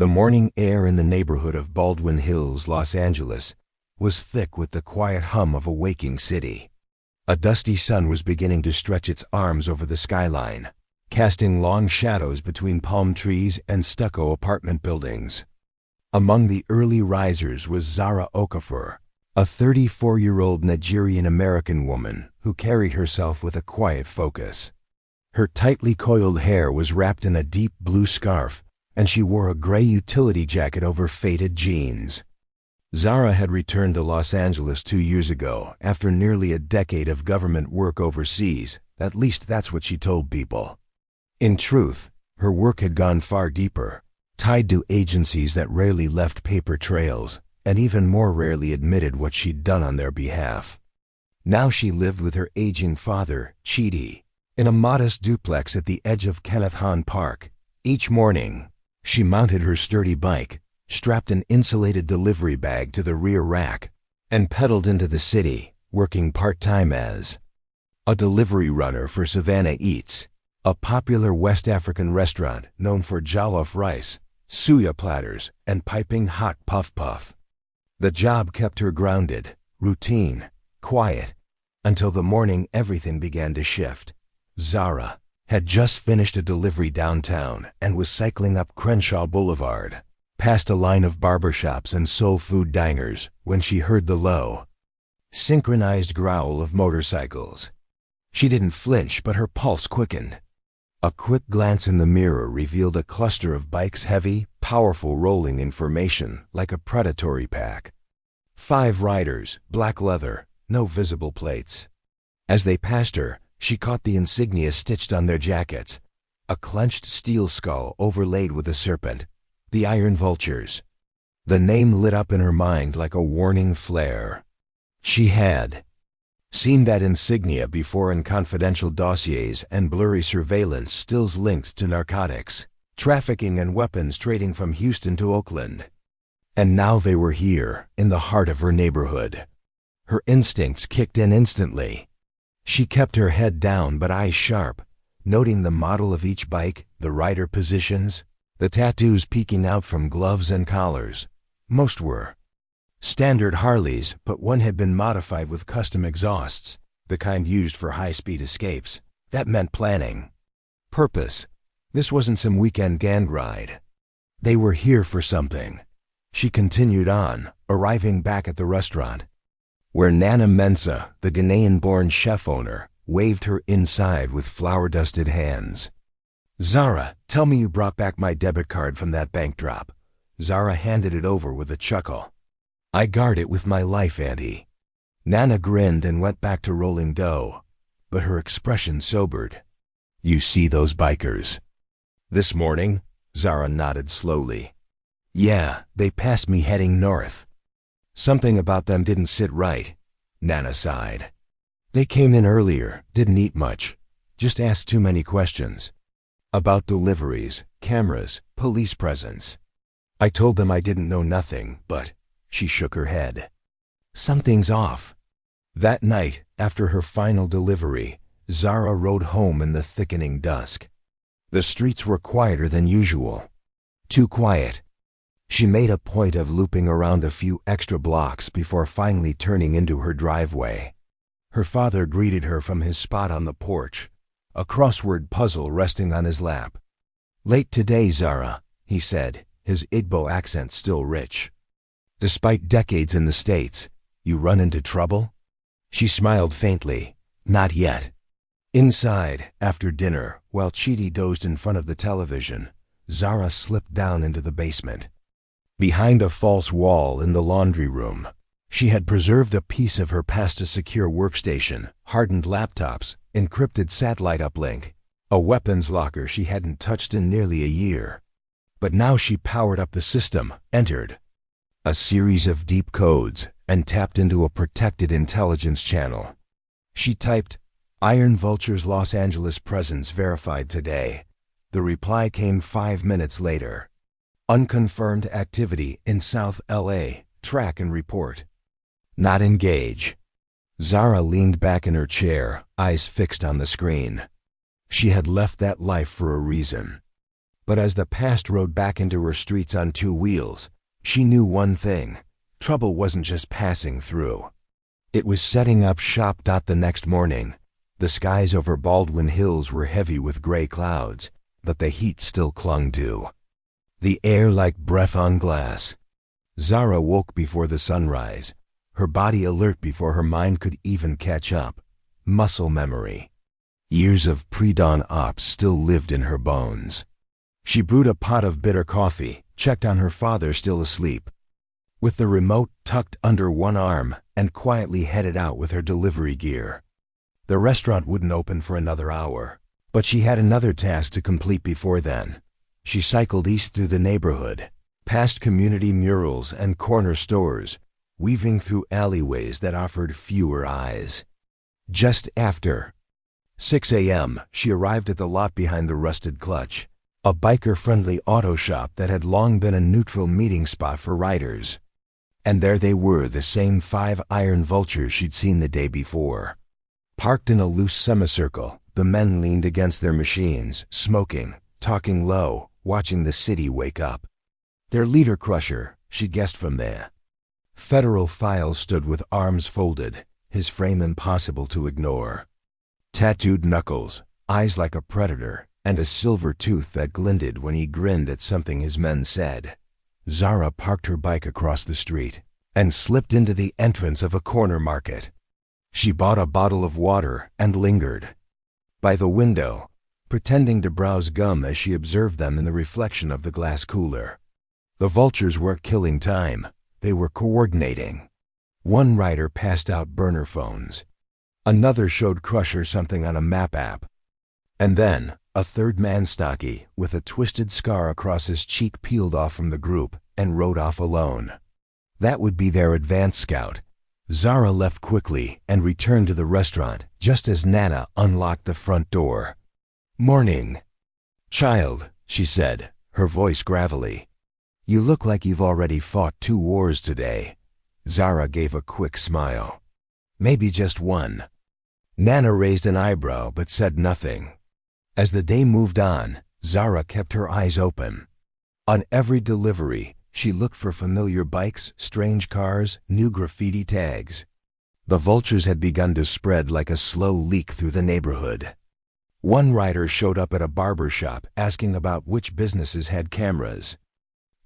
The morning air in the neighborhood of Baldwin Hills, Los Angeles, was thick with the quiet hum of a waking city. A dusty sun was beginning to stretch its arms over the skyline, casting long shadows between palm trees and stucco apartment buildings. Among the early risers was Zara Okafor, a 34-year-old Nigerian-American woman who carried herself with a quiet focus. Her tightly coiled hair was wrapped in a deep blue scarf, and she wore a gray utility jacket over faded jeans. Zara had returned to Los Angeles 2 years ago after nearly a decade of government work overseas. At least that's what she told people. In truth, her work had gone far deeper, tied to agencies that rarely left paper trails, and even more rarely admitted what she'd done on their behalf. Now she lived with her aging father, Chidi, in a modest duplex at the edge of Kenneth Hahn Park. Each morning, she mounted her sturdy bike, strapped an insulated delivery bag to the rear rack, and pedaled into the city, working part-time as a delivery runner for Savannah Eats, a popular West African restaurant known for jollof rice, suya platters, and piping hot puff-puff. The job kept her grounded, routine, quiet, until the morning everything began to shift. Zara had just finished a delivery downtown and was cycling up Crenshaw Boulevard, past a line of barbershops and soul food diners, when she heard the low, synchronized growl of motorcycles. She didn't flinch, but her pulse quickened. A quick glance in the mirror revealed a cluster of bikes, heavy, powerful, rolling in formation like a predatory pack. 5 riders, black leather, no visible plates. As they passed her, she caught the insignia stitched on their jackets, a clenched steel skull overlaid with a serpent, the Iron Vultures. The name lit up in her mind like a warning flare. She had seen that insignia before in confidential dossiers and blurry surveillance stills linked to narcotics, trafficking, and weapons trading from Houston to Oakland. And now they were here, in the heart of her neighborhood. Her instincts kicked in instantly. She kept her head down but eyes sharp, noting the model of each bike, the rider positions, the tattoos peeking out from gloves and collars. Most were standard Harleys, but one had been modified with custom exhausts, the kind used for high-speed escapes. That meant planning, purpose. This wasn't some weekend gang ride. They were here for something. She continued on, arriving back at the restaurant, where Nana Mensah, the Ghanaian-born chef owner, waved her inside with flour-dusted hands. "Zara, tell me you brought back my debit card from that bank drop." Zara handed it over with a chuckle. "I guard it with my life, Auntie." Nana grinned and went back to rolling dough, but her expression sobered. "You see those bikers?" "This morning?" Zara nodded slowly. "Yeah, they passed me heading north. Something about them didn't sit right." Nana sighed. "They came in earlier, didn't eat much, just asked too many questions. About deliveries, cameras, police presence. I told them I didn't know nothing, but..." She shook her head. "Something's off." That night, after her final delivery, Zara rode home in the thickening dusk. The streets were quieter than usual. Too quiet. She made a point of looping around a few extra blocks before finally turning into her driveway. Her father greeted her from his spot on the porch, a crossword puzzle resting on his lap. "Late today, Zara," he said, his Igbo accent still rich. "Despite decades in the States, you run into trouble?" She smiled faintly. "Not yet." Inside, after dinner, while Chidi dozed in front of the television, Zara slipped down into the basement. Behind a false wall in the laundry room, she had preserved a piece of her past-a-secure workstation, hardened laptops, encrypted satellite uplink, a weapons locker she hadn't touched in nearly a year. But now she powered up the system, entered a series of deep codes, and tapped into a protected intelligence channel. She typed, "Iron Vulture's Los Angeles presence verified today." The reply came 5 minutes later. "Unconfirmed activity in South LA. Track and report." "Not engage." Zara leaned back in her chair, eyes fixed on the screen. She had left that life for a reason. But as the past rode back into her streets on two wheels, she knew one thing. Trouble wasn't just passing through. It was setting up shop. The next morning, the skies over Baldwin Hills were heavy with gray clouds, but the heat still clung to the air like breath on glass. Zara woke before the sunrise, her body alert before her mind could even catch up. Muscle memory. Years of pre-dawn ops still lived in her bones. She brewed a pot of bitter coffee, checked on her father still asleep, with the remote tucked under one arm, and quietly headed out with her delivery gear. The restaurant wouldn't open for another hour, but she had another task to complete before then. She cycled east through the neighborhood, past community murals and corner stores, weaving through alleyways that offered fewer eyes. Just after 6 a.m., she arrived at the lot behind the Rusted Clutch, a biker-friendly auto shop that had long been a neutral meeting spot for riders. And there they were, the same 5 iron vultures she'd seen the day before. Parked in a loose semicircle, the men leaned against their machines, smoking, talking low, watching the city wake up. Their leader crusher, she guessed from there. Federal Files stood with arms folded, his frame impossible to ignore. Tattooed knuckles, eyes like a predator, and a silver tooth that glinted when he grinned at something his men said. Zara parked her bike across the street and slipped into the entrance of a corner market. She bought a bottle of water and lingered by the window, pretending to browse gum as she observed them in the reflection of the glass cooler. The vultures weren't killing time, they were coordinating. One rider passed out burner phones. Another showed Crusher something on a map app. And then, a third man, stocky, with a twisted scar across his cheek, peeled off from the group and rode off alone. That would be their advance scout. Zara left quickly and returned to the restaurant just as Nana unlocked the front door. "Morning, child," she said, her voice gravelly. "You look like you've already fought 2 wars today." Zara gave a quick smile. "Maybe just one." Nana raised an eyebrow but said nothing. As the day moved on, Zara kept her eyes open. On every delivery, she looked for familiar bikes, strange cars, new graffiti tags. The vultures had begun to spread like a slow leak through the neighborhood. One rider showed up at a barber shop asking about which businesses had cameras.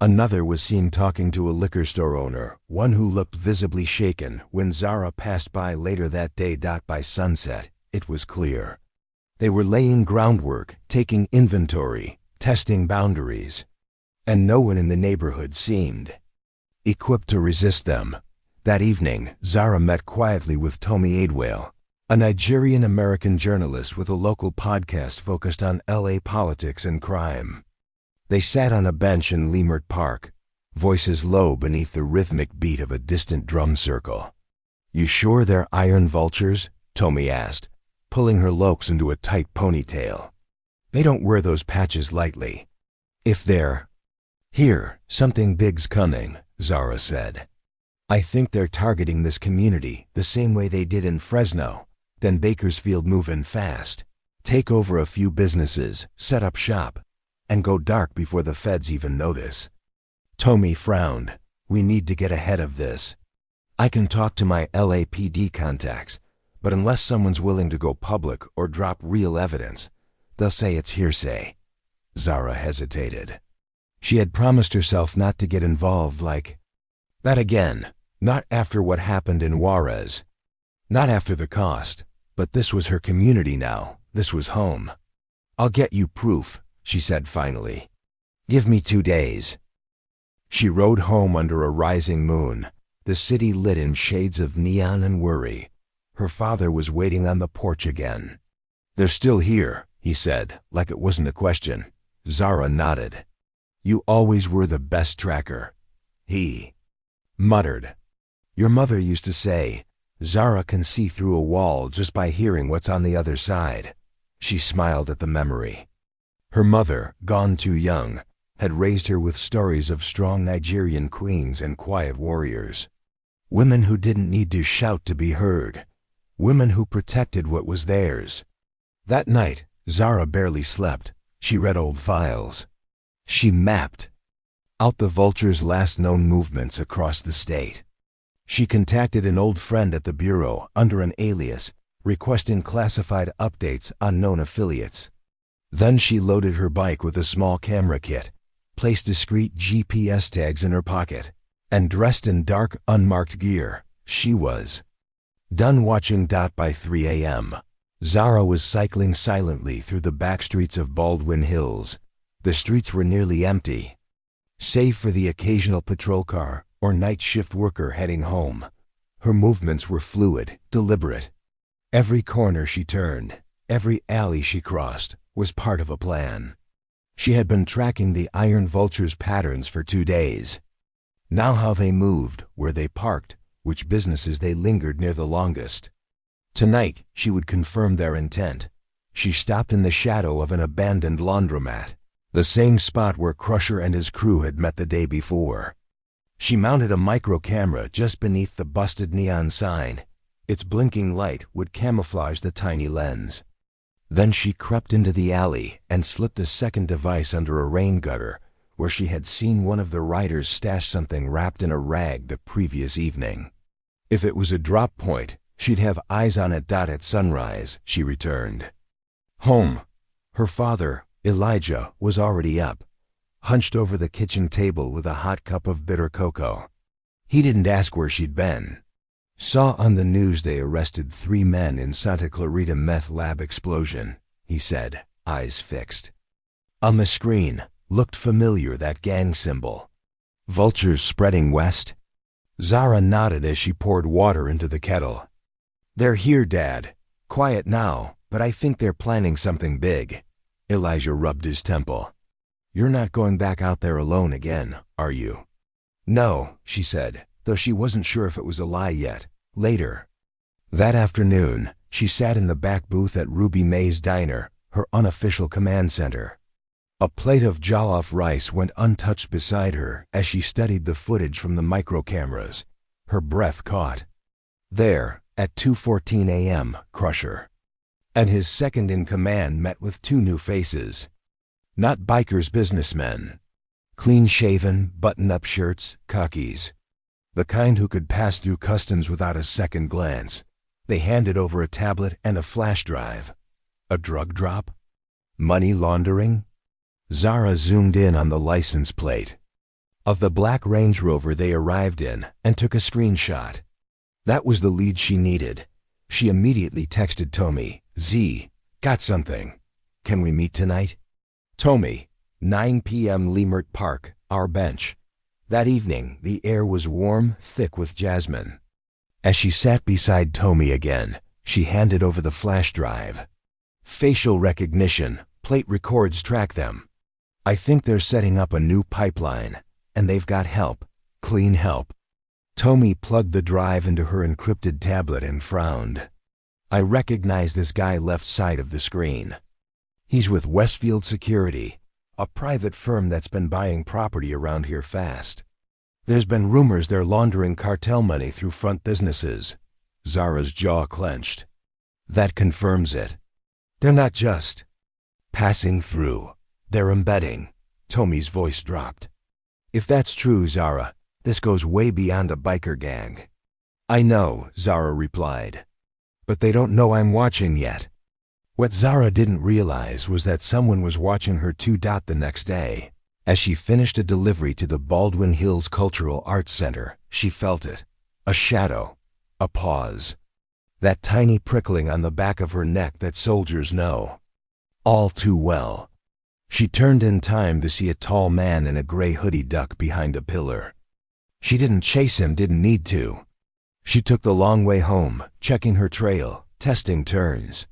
Another was seen talking to a liquor store owner, one who looked visibly shaken when Zara passed by later that day. By sunset, it was clear. They were laying groundwork, taking inventory, testing boundaries. And no one in the neighborhood seemed equipped to resist them. That evening, Zara met quietly with Tomi Adewale, a Nigerian-American journalist with a local podcast focused on LA politics and crime. They sat on a bench in Leimert Park, voices low beneath the rhythmic beat of a distant drum circle. "You sure they're iron vultures?" Tomi asked, pulling her locks into a tight ponytail. "They don't wear those patches lightly. If they're here, something big's coming," Zara said. "I think they're targeting this community the same way they did in Fresno, then Bakersfield, move in fast, take over a few businesses, set up shop, and go dark before the feds even notice." Tomi frowned. "We need to get ahead of this. I can talk to my LAPD contacts, but unless someone's willing to go public or drop real evidence, they'll say it's hearsay." Zara hesitated. She had promised herself not to get involved like that again, not after what happened in Juarez, not after the cost, but this was her community now, this was home. "I'll get you proof," she said finally. "Give me 2 days." She rode home under a rising moon, the city lit in shades of neon and worry. Her father was waiting on the porch again. "They're still here," he said, like it wasn't a question. Zara nodded. "You always were the best tracker," he muttered. "Your mother used to say, Zara can see through a wall just by hearing what's on the other side." She smiled at the memory. Her mother, gone too young, had raised her with stories of strong Nigerian queens and quiet warriors. Women who didn't need to shout to be heard. Women who protected what was theirs. That night, Zara barely slept. She read old files. She mapped out the vulture's last known movements across the state. She contacted an old friend at the bureau under an alias, requesting classified updates on known affiliates. Then she loaded her bike with a small camera kit, placed discreet GPS tags in her pocket, and dressed in dark, unmarked gear, she was done watching. By 3 a.m., Zara was cycling silently through the back streets of Baldwin Hills. The streets were nearly empty, save for the occasional patrol car or night shift worker heading home. Her movements were fluid, deliberate. Every corner she turned, every alley she crossed, was part of a plan. She had been tracking the Iron Vulture's patterns for 2 days. Now how they moved, where they parked, which businesses they lingered near the longest. Tonight, she would confirm their intent. She stopped in the shadow of an abandoned laundromat, the same spot where Crusher and his crew had met the day before. She mounted a micro camera just beneath the busted neon sign. Its blinking light would camouflage the tiny lens. Then she crept into the alley and slipped a second device under a rain gutter, where she had seen one of the riders stash something wrapped in a rag the previous evening. If it was a drop point, she'd have eyes on it. At sunrise, she returned home. Her father, Elijah, was already up, hunched over the kitchen table with a hot cup of bitter cocoa. He didn't ask where she'd been. Saw on the news they arrested 3 men in Santa Clarita meth lab explosion, he said, eyes fixed. On the screen, looked familiar, that gang symbol. Vultures spreading west? Zara nodded as she poured water into the kettle. They're here, Dad. Quiet now, but I think they're planning something big. Elijah rubbed his temple. You're not going back out there alone again, are you? No, she said, though she wasn't sure if it was a lie yet. Later. That afternoon, she sat in the back booth at Ruby May's diner, her unofficial command center. A plate of jollof rice went untouched beside her as she studied the footage from the micro cameras. Her breath caught. There, at 2:14 a.m., Crusher and his second-in-command met with 2 new faces. Not bikers, businessmen. Clean-shaven, button-up shirts, khakis. The kind who could pass through customs without a second glance. They handed over a tablet and a flash drive. A drug drop? Money laundering? Zara zoomed in on the license plate of the black Range Rover they arrived in and took a screenshot. That was the lead she needed. She immediately texted Tommy, Z, got something. Can we meet tonight? Tommy, 9 p.m. Leimert Park, our bench. That evening, the air was warm, thick with jasmine. As she sat beside Tommy again, she handed over the flash drive. Facial recognition, plate records track them. I think they're setting up a new pipeline, and they've got help, clean help. Tommy plugged the drive into her encrypted tablet and frowned. I recognize this guy left side of the screen. He's with Westfield Security, a private firm that's been buying property around here fast. There's been rumors they're laundering cartel money through front businesses. Zara's jaw clenched. That confirms it. They're not just passing through. They're embedding. Tommy's voice dropped. If that's true, Zara, this goes way beyond a biker gang. I know, Zara replied. But they don't know I'm watching yet. What Zara didn't realize was that someone was watching her too. The next day, as she finished a delivery to the Baldwin Hills Cultural Arts Center, she felt it. A shadow. A pause. That tiny prickling on the back of her neck that soldiers know all too well. She turned in time to see a tall man in a gray hoodie duck behind a pillar. She didn't chase him, didn't need to. She took the long way home, checking her trail, testing turns.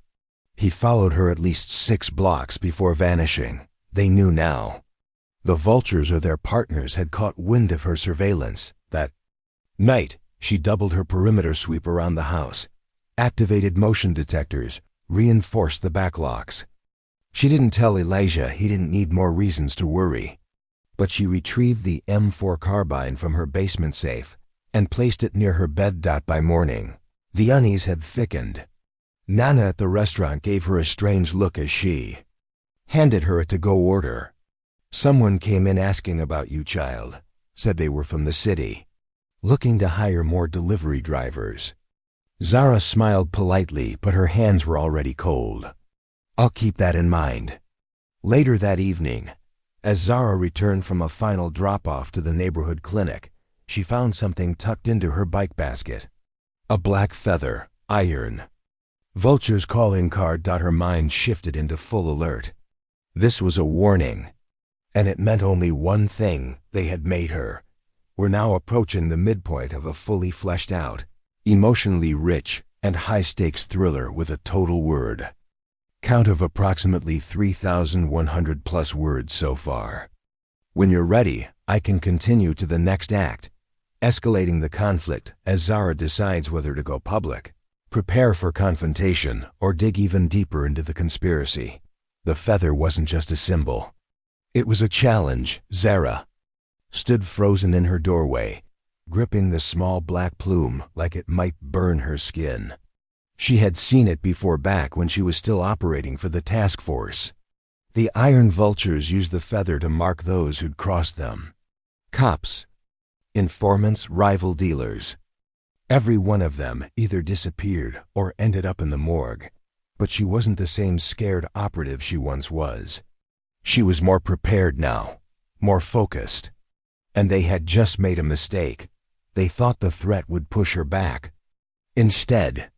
He followed her at least 6 blocks before vanishing. They knew now. The vultures or their partners had caught wind of her surveillance. That night, she doubled her perimeter sweep around the house, activated motion detectors, reinforced the backlocks. She didn't tell Elijah he didn't need more reasons to worry. But she retrieved the M4 carbine from her basement safe and placed it near her bed. By morning, the unease had thickened. Nana at the restaurant gave her a strange look as she handed her a to-go order. Someone came in asking about you, child. Said they were from the city, looking to hire more delivery drivers. Zara smiled politely, but her hands were already cold. I'll keep that in mind. Later that evening, as Zara returned from a final drop-off to the neighborhood clinic, she found something tucked into her bike basket. A black feather, iron. Vulture's calling card. Her mind shifted into full alert. This was a warning. And it meant only one thing: they had made her. We're now approaching the midpoint of a fully fleshed out, emotionally rich, and high-stakes thriller with a total word count of approximately 3,100 plus words so far. When you're ready, I can continue to the next act, escalating the conflict as Zara decides whether to go public, prepare for confrontation, or dig even deeper into the conspiracy. The feather wasn't just a symbol. It was a challenge. Zara stood frozen in her doorway, gripping the small black plume like it might burn her skin. She had seen it before, back when she was still operating for the task force. The iron vultures used the feather to mark those who'd crossed them. Cops, informants, rival dealers. Every one of them either disappeared or ended up in the morgue. But she wasn't the same scared operative she once was. She was more prepared now, more focused. And they had just made a mistake. They thought the threat would push her back. Instead,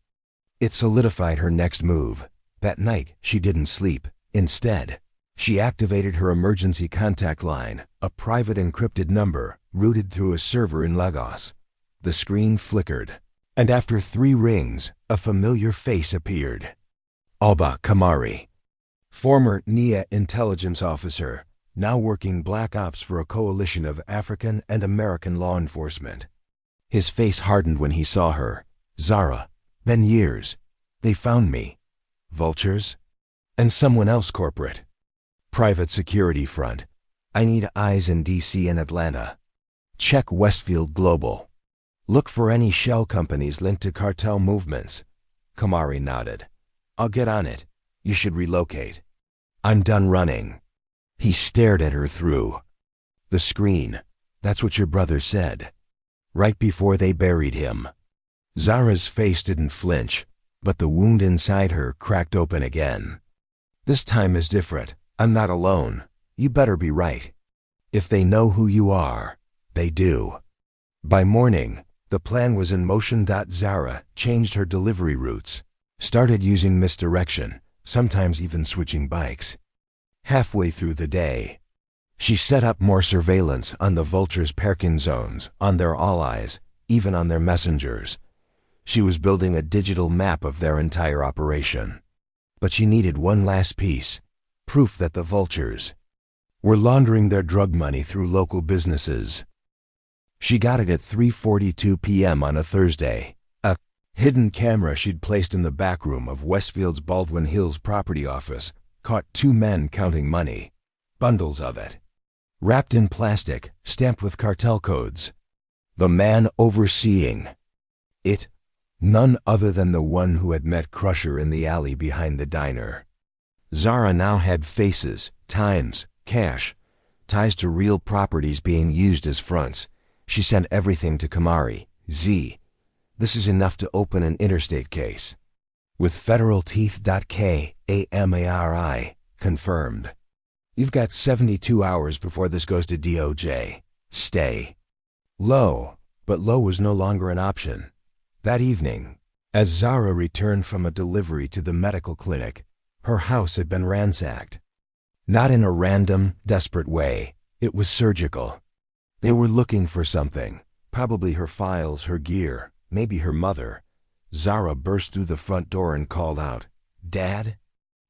it solidified her next move. That night, she didn't sleep. Instead, she activated her emergency contact line, a private encrypted number routed through a server in Lagos. The screen flickered, and after 3 rings, a familiar face appeared. Alba Kamari, former NIA intelligence officer, now working black ops for a coalition of African and American law enforcement. His face hardened when he saw her. Zara. Been years. They found me. Vultures? And someone else corporate. Private security front. I need eyes in DC and Atlanta. Check Westfield Global. Look for any shell companies linked to cartel movements. Kamari nodded. I'll get on it. You should relocate. I'm done running. He stared at her through the screen. That's what your brother said. Right before they buried him. Zara's face didn't flinch, but the wound inside her cracked open again. This time is different. I'm not alone. You better be right. If they know who you are, they do. By morning, the plan was in motion. Zara changed her delivery routes, started using misdirection, sometimes even switching bikes. Halfway through the day, she set up more surveillance on the vultures' parking zones, on their allies, even on their messengers. She was building a digital map of their entire operation. But she needed one last piece, proof that the vultures were laundering their drug money through local businesses. She got it at 3:42 p.m. on a Thursday. A hidden camera she'd placed in the back room of Westfield's Baldwin Hills property office caught 2 men counting money, bundles of it, wrapped in plastic, stamped with cartel codes. The man overseeing it, none other than the one who had met Crusher in the alley behind the diner. Zara now had faces, times, cash, ties to real properties being used as fronts. She sent everything to Kamari. Z. This is enough to open an interstate case. With federal teeth. Kamari. Confirmed. You've got 72 hours before this goes to DOJ. Stay low. But low was no longer an option. That evening, as Zara returned from a delivery to the medical clinic, her house had been ransacked. Not in a random, desperate way. It was surgical. They were looking for something, probably her files, her gear, maybe her mother. Zara burst through the front door and called out, "Dad?"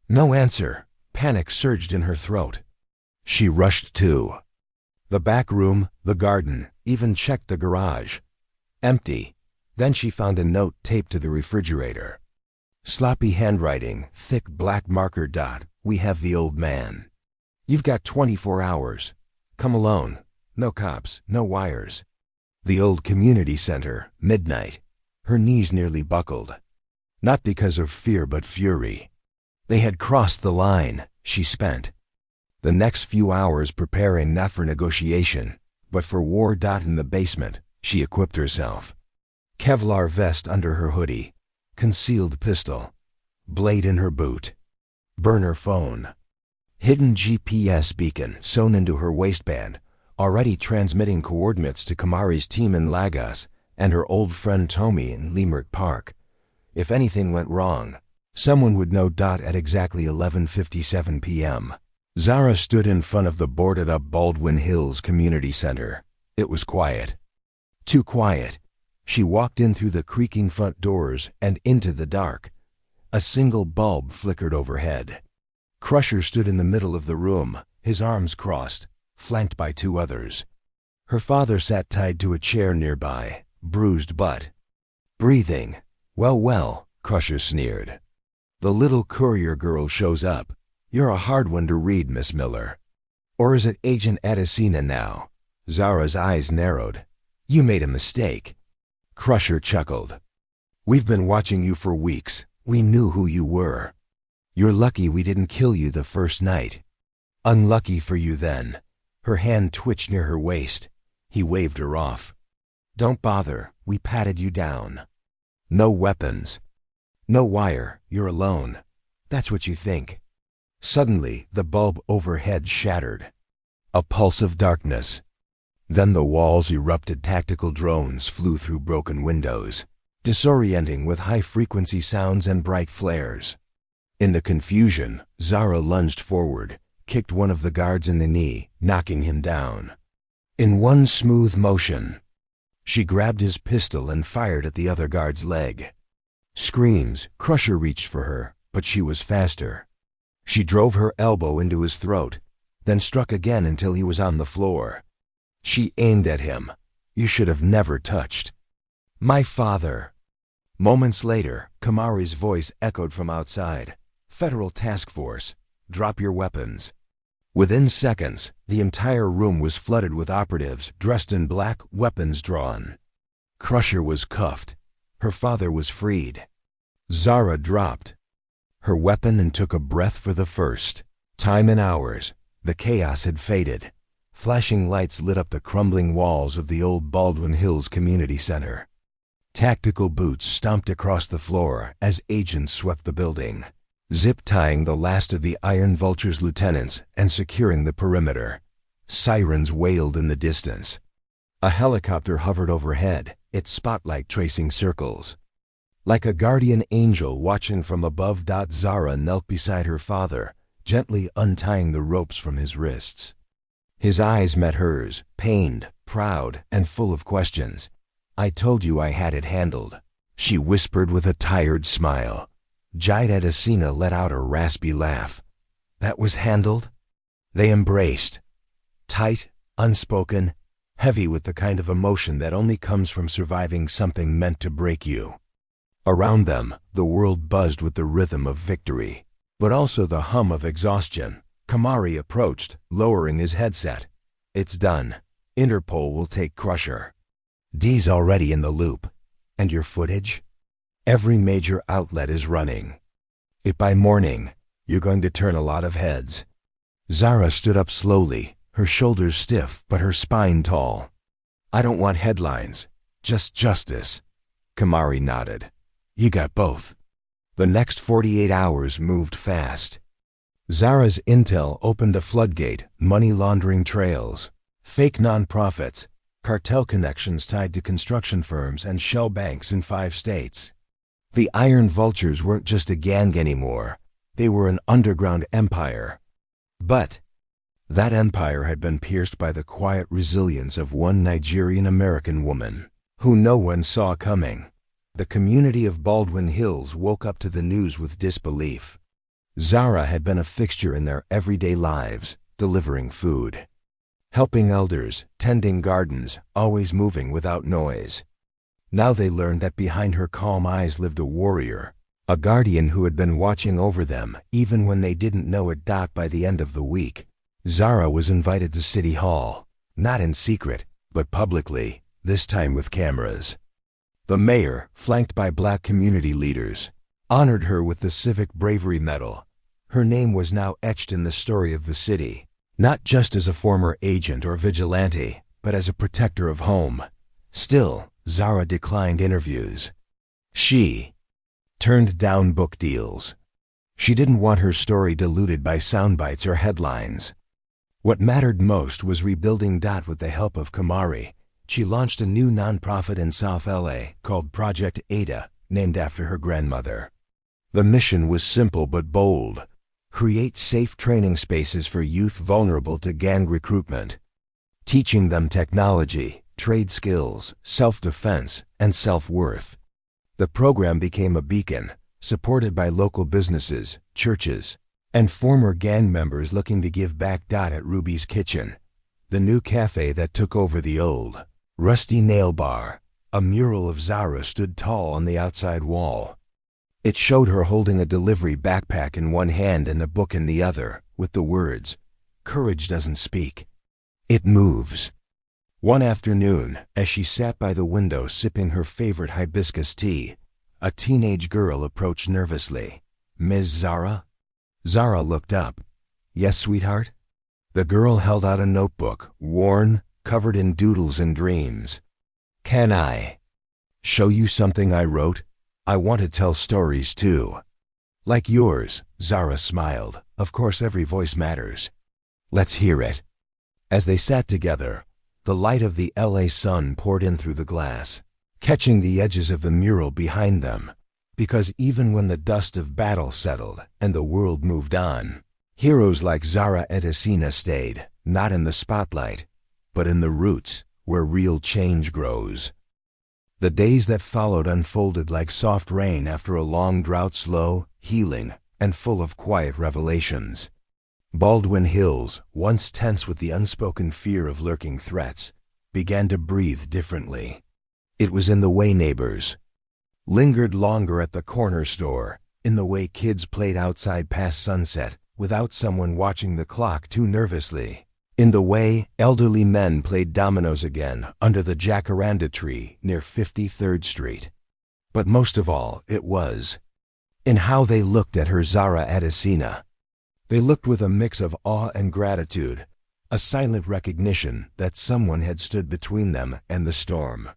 No answer. Panic surged in her throat. She rushed to the back room, the garden, even checked the garage. Empty. Then she found a note taped to the refrigerator. Sloppy handwriting, thick black marker. We have the old man. You've got 24 hours. Come alone. No cops, no wires. The old community center, midnight. Her knees nearly buckled. Not because of fear but fury. They had crossed the line. She spent The next few hours preparing not for negotiation, but for war. In the basement, she equipped herself. Kevlar vest under her hoodie, concealed pistol, blade in her boot, burner phone, hidden GPS beacon sewn into her waistband, already transmitting coordinates to Kamari's team in Lagos and her old friend Tommy in Leimert Park. If anything went wrong, someone would know. At exactly 11:57 p.m., Zara stood in front of the boarded-up Baldwin Hills Community Center. It was quiet. Too quiet. She walked in through the creaking front doors and into the dark. A single bulb flickered overhead. Crusher stood in the middle of the room, his arms crossed, flanked by two others. Her father sat tied to a chair nearby, bruised but breathing. Well, Crusher sneered. The little courier girl shows up. You're a hard one to read, Miss Miller. Or is it Agent Adesina now? Zara's eyes narrowed. You made a mistake. Crusher chuckled. We've been watching you for weeks. We knew who you were. You're lucky we didn't kill you the first night. Unlucky for you then. Her hand twitched near her waist. He waved her off. Don't bother, we patted you down. No weapons. No wire, you're alone. That's what you think. Suddenly, the bulb overhead shattered. A pulse of darkness. Then the walls erupted. Tactical drones flew through broken windows, disorienting with high-frequency sounds and bright flares. In the confusion, Zara lunged forward, kicked one of the guards in the knee, knocking him down. In one smooth motion, she grabbed his pistol and fired at the other guard's leg. Screams. Crusher reached for her, but she was faster. She drove her elbow into his throat, then struck again until he was on the floor. She aimed at him. You should have never touched my father. Moments later, Kamari's voice echoed from outside. Federal Task Force, drop your weapons. Within seconds, the entire room was flooded with operatives dressed in black, weapons drawn. Crusher was cuffed. Her father was freed. Zara dropped her weapon and took a breath for the first time in hours. The chaos had faded. Flashing lights lit up the crumbling walls of the old Baldwin Hills Community Center. Tactical boots stomped across the floor as agents swept the building, zip-tying the last of the Iron Vulture's lieutenants and securing the perimeter. Sirens wailed in the distance. A helicopter hovered overhead, its spotlight tracing circles. Like a guardian angel watching from above. Zara knelt beside her father, gently untying the ropes from his wrists. His eyes met hers, pained, proud, and full of questions. I told you I had it handled, she whispered with a tired smile. Jide Adesina let out a raspy laugh. That was handled? They embraced. Tight, unspoken, heavy with the kind of emotion that only comes from surviving something meant to break you. Around them, the world buzzed with the rhythm of victory, but also the hum of exhaustion. Kamari approached, lowering his headset. It's done. Interpol will take Crusher. D's already in the loop. And your footage? Every major outlet is running. If by morning, you're going to turn a lot of heads. Zara stood up slowly, her shoulders stiff but her spine tall. I don't want headlines, just justice. Kamari nodded. You got both. The next 48 hours moved fast. Zara's intel opened a floodgate, money laundering trails, fake nonprofits, cartel connections tied to construction firms and shell banks in 5 states. The Iron Vultures weren't just a gang anymore. They were an underground empire. But that empire had been pierced by the quiet resilience of one Nigerian-American woman, who no one saw coming. The community of Baldwin Hills woke up to the news with disbelief. Zara had been a fixture in their everyday lives, delivering food, helping elders, tending gardens, always moving without noise. Now they learned that behind her calm eyes lived a warrior, a guardian who had been watching over them even when they didn't know it. By the end of the week, Zara was invited to City Hall, not in secret, but publicly, this time with cameras. The mayor, flanked by black community leaders, honored her with the Civic Bravery Medal. Her name was now etched in the story of the city. Not just as a former agent or vigilante, but as a protector of home. Still, Zara declined interviews. She turned down book deals. She didn't want her story diluted by soundbites or headlines. What mattered most was rebuilding. With the help of Kamari, she launched a new nonprofit in South LA called Project Ada, named after her grandmother. The mission was simple but bold: create safe training spaces for youth vulnerable to gang recruitment, teaching them technology, trade skills, self-defense, and self-worth. The program became a beacon, supported by local businesses, churches, and former gang members looking to give back. At Ruby's Kitchen, the new cafe that took over the old, rusty nail bar, a mural of Zara stood tall on the outside wall. It showed her holding a delivery backpack in one hand and a book in the other, with the words, "Courage doesn't speak. It moves." One afternoon, as she sat by the window sipping her favorite hibiscus tea, a teenage girl approached nervously. "Ms. Zara?" Zara looked up. "Yes, sweetheart?" The girl held out a notebook, worn, covered in doodles and dreams. "Can I show you something I wrote? I want to tell stories too." "Like yours," Zara smiled. "Of course, every voice matters." "Let's hear it." As they sat together, the light of the LA sun poured in through the glass, catching the edges of the mural behind them. Because even when the dust of battle settled and the world moved on, heroes like Zara Edesina stayed, not in the spotlight, but in the roots where real change grows. The days that followed unfolded like soft rain after a long drought, slow, healing, and full of quiet revelations. Baldwin Hills, once tense with the unspoken fear of lurking threats, began to breathe differently. It was in the way neighbors lingered longer at the corner store, in the way kids played outside past sunset without someone watching the clock too nervously, in the way elderly men played dominoes again under the jacaranda tree near 53rd Street. But most of all, it was in how they looked at her Zara Edesina. They looked with a mix of awe and gratitude, a silent recognition that someone had stood between them and the storm.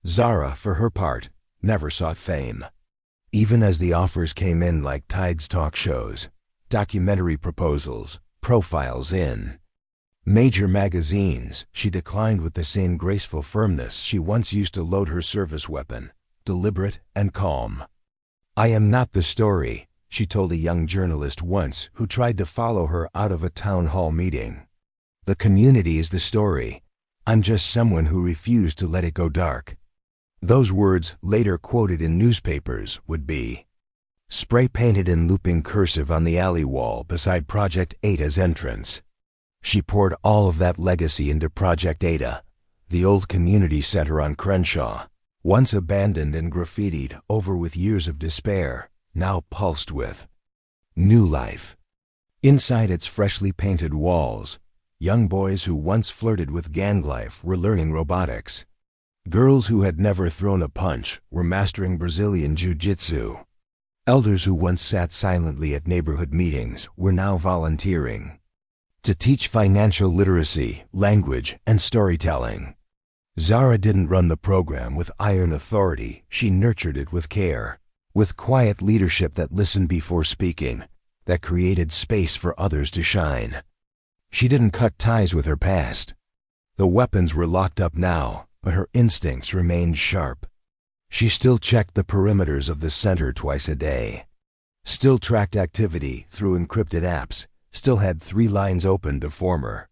Zara, for her part, never sought fame. Even as the offers came in like Tide's talk shows, documentary proposals, profiles in major magazines, she declined with the same graceful firmness she once used to load her service weapon, deliberate and calm. "I am not the story," she told a young journalist once who tried to follow her out of a town hall meeting. "The community is the story. I'm just someone who refused to let it go dark." Those words, later quoted in newspapers, would be spray-painted in looping cursive on the alley wall beside Project Ada's entrance. She poured all of that legacy into Project Ada, the old community center on Crenshaw, once abandoned and graffitied over with years of despair, now pulsed with new life. Inside its freshly painted walls, young boys who once flirted with gang life were learning robotics. Girls who had never thrown a punch were mastering Brazilian jiu-jitsu. Elders who once sat silently at neighborhood meetings were now volunteering to teach financial literacy, language, and storytelling. Zara didn't run the program with iron authority. She nurtured it with care, with quiet leadership that listened before speaking, that created space for others to shine. She didn't cut ties with her past. The weapons were locked up now, but her instincts remained sharp. She still checked the perimeters of the center twice a day, still tracked activity through encrypted apps, still had 3 lines open to former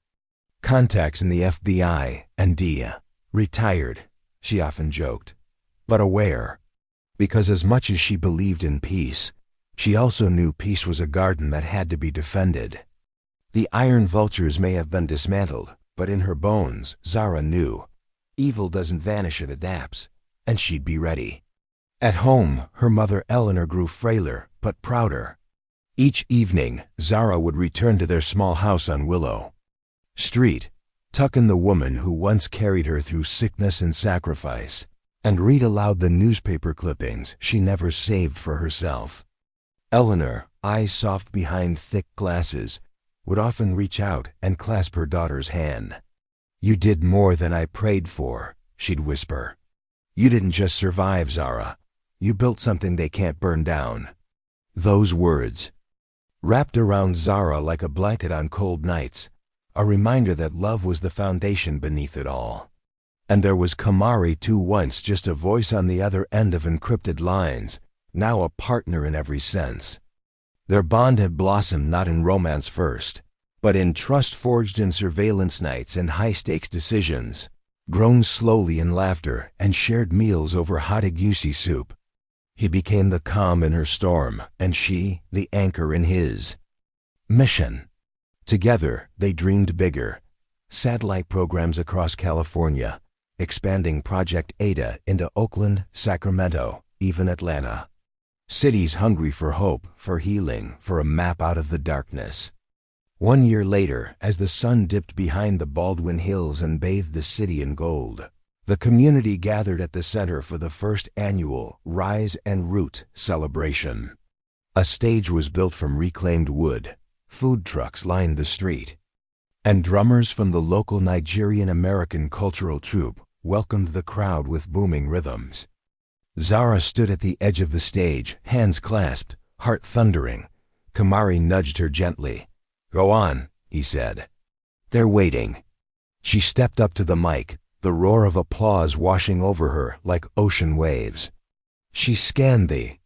contacts in the FBI and DIA. Retired, she often joked, but aware. Because as much as she believed in peace, she also knew peace was a garden that had to be defended. The iron vultures may have been dismantled, but in her bones, Zara knew, evil doesn't vanish, it adapts, and she'd be ready. At home, her mother Eleanor grew frailer, but prouder. Each evening, Zara would return to their small house on Willow Street, tuck in the woman who once carried her through sickness and sacrifice, and read aloud the newspaper clippings she never saved for herself. Eleanor, eyes soft behind thick glasses, would often reach out and clasp her daughter's hand. "You did more than I prayed for," she'd whisper. "You didn't just survive, Zara. You built something they can't burn down." Those words, wrapped around Zara like a blanket on cold nights, a reminder that love was the foundation beneath it all. And there was Kamari too, once just a voice on the other end of encrypted lines, now a partner in every sense. Their bond had blossomed not in romance first, but in trust forged in surveillance nights and high-stakes decisions, grown slowly in laughter and shared meals over hot egusi soup. He became the calm in her storm, and she, the anchor in his. Mission. Together, they dreamed bigger. Satellite programs across California, expanding Project Ada into Oakland, Sacramento, even Atlanta. Cities hungry for hope, for healing, for a map out of the darkness. 1 year later, as the sun dipped behind the Baldwin Hills and bathed the city in gold, the community gathered at the center for the first annual Rise and Root celebration. A stage was built from reclaimed wood, food trucks lined the street, and drummers from the local Nigerian-American cultural troupe welcomed the crowd with booming rhythms. Zara stood at the edge of the stage, hands clasped, heart thundering. Kamari nudged her gently. "Go on," he said. "They're waiting." She stepped up to the mic, the roar of applause washing over her like ocean waves. She scanned the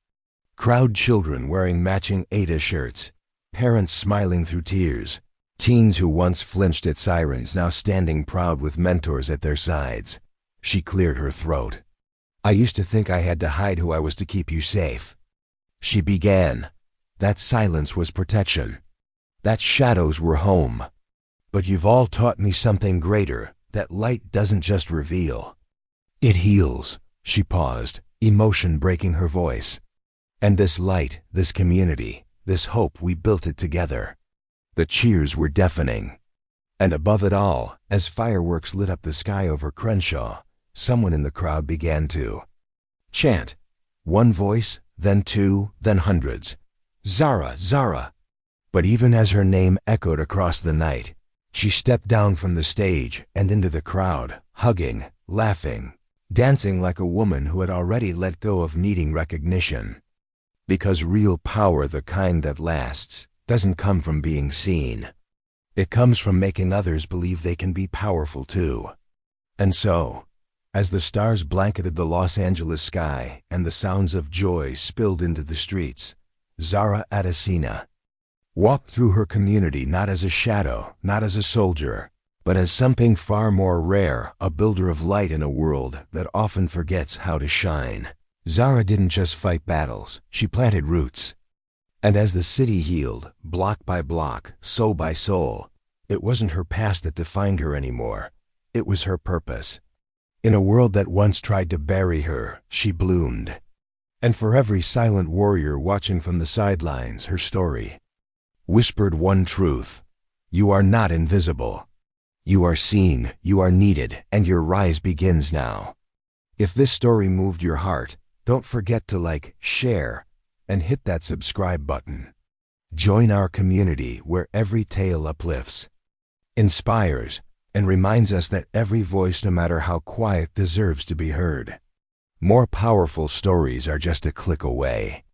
crowd, children wearing matching Ada shirts, parents smiling through tears, teens who once flinched at sirens now standing proud with mentors at their sides. She cleared her throat. "I used to think I had to hide who I was to keep you safe," she began. "That silence was protection. That shadows were home. But you've all taught me something greater, that light doesn't just reveal. It heals." She paused, emotion breaking her voice. "And this light, this community, this hope, we built it together." The cheers were deafening. And above it all, as fireworks lit up the sky over Crenshaw, someone in the crowd began to chant. One voice, then two, then hundreds. "Zara, Zara." But even as her name echoed across the night, she stepped down from the stage and into the crowd, hugging, laughing, dancing like a woman who had already let go of needing recognition. Because real power, the kind that lasts, doesn't come from being seen. It comes from making others believe they can be powerful too. And so, as the stars blanketed the Los Angeles sky and the sounds of joy spilled into the streets, Zara Adesina walked through her community not as a shadow, not as a soldier, but as something far more rare, a builder of light in a world that often forgets how to shine. Zara didn't just fight battles, she planted roots. And as the city healed, block by block, soul by soul, it wasn't her past that defined her anymore. It was her purpose. In a world that once tried to bury her, she bloomed. And for every silent warrior watching from the sidelines, her story whispered one truth: you are not invisible. You are seen, you are needed, and your rise begins now. If this story moved your heart, don't forget to like, share, and hit that subscribe button. Join our community where every tale uplifts, inspires, and reminds us that every voice, no matter how quiet, deserves to be heard. More powerful stories are just a click away.